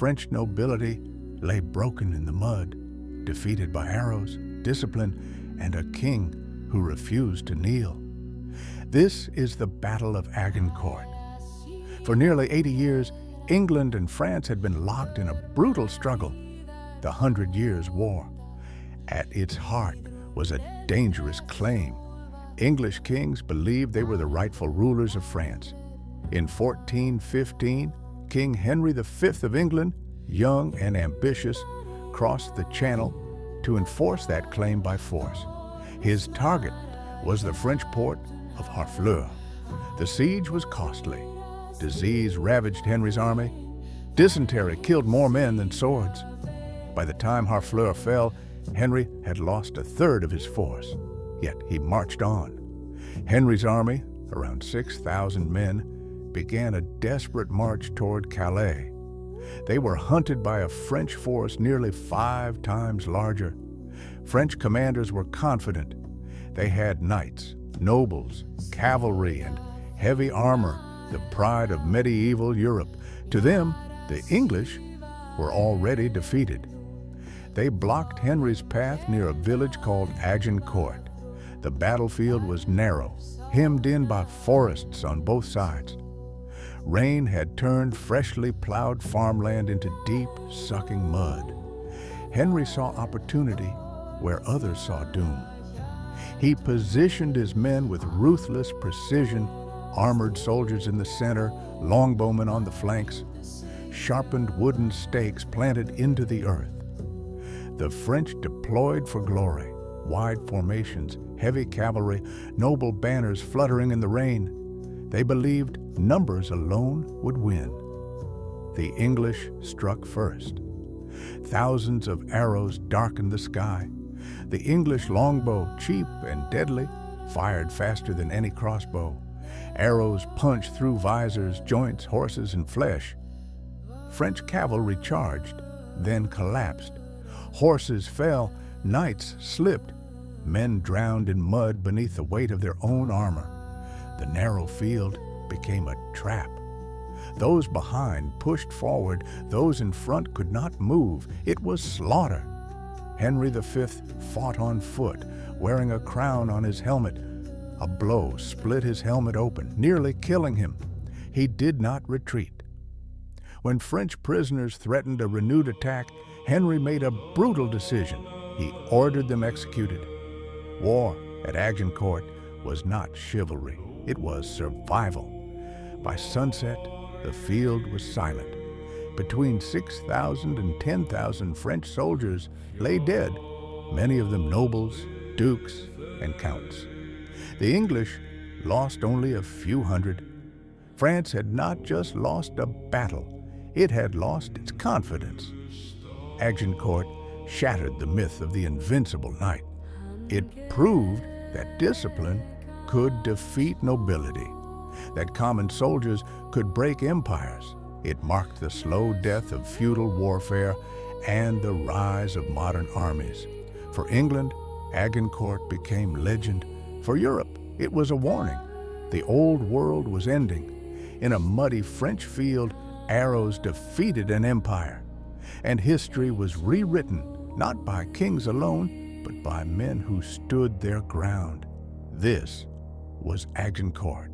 French nobility lay broken in the mud, defeated by arrows, discipline, and a king who refused to kneel. This is the Battle of Agincourt. For nearly 80 years, England and France had been locked in a brutal struggle, the 100 Years' War. At its heart was a dangerous claim. English kings believed they were the rightful rulers of France. In 1415, King Henry V of England, young and ambitious, crossed the Channel to enforce that claim by force. His target was the French port of Harfleur. The siege was costly. Disease ravaged Henry's army. Dysentery killed more men than swords. By the time Harfleur fell, Henry had lost a third of his force, yet he marched on. Henry's army, around 6,000 men, began a desperate march toward Calais. They were hunted by a French force nearly 5 times larger. French commanders were confident. They had knights, nobles, cavalry, and heavy armor, the pride of medieval Europe. To them, the English were already defeated. They blocked Henry's path near a village called Agincourt. The battlefield was narrow, hemmed in by forests on both sides. Rain had turned freshly plowed farmland into deep, sucking mud. Henry saw opportunity where others saw doom. He positioned his men with ruthless precision, armored soldiers in the center, longbowmen on the flanks, sharpened wooden stakes planted into the earth. The French deployed for glory, wide formations, heavy cavalry, noble banners fluttering in the rain. They believed numbers alone would win. The English struck first. Thousands of arrows darkened the sky. The English longbow, cheap and deadly, fired faster than any crossbow. Arrows punched through visors, joints, horses, and flesh. French cavalry charged, then collapsed. Horses fell, knights slipped. Men drowned in mud beneath the weight of their own armor. The narrow field became a trap. Those behind pushed forward. Those in front could not move. It was slaughter. Henry V fought on foot, wearing a crown on his helmet. A blow split his helmet open, nearly killing him. He did not retreat. When French prisoners threatened a renewed attack, Henry made a brutal decision. He ordered them executed. War at Agincourt was not chivalry. It was survival. By sunset, the field was silent. Between 6,000 and 10,000 French soldiers lay dead, many of them nobles, dukes, and counts. The English lost only a few hundred. France had not just lost a battle, it had lost its confidence. Agincourt shattered the myth of the invincible knight. It proved that discipline could defeat nobility, that common soldiers could break empires. It marked the slow death of feudal warfare and the rise of modern armies. For England, Agincourt became legend. For Europe, it was a warning. The old world was ending. In a muddy French field, arrows defeated an empire. And history was rewritten, not by kings alone, but by men who stood their ground. This was Agincourt.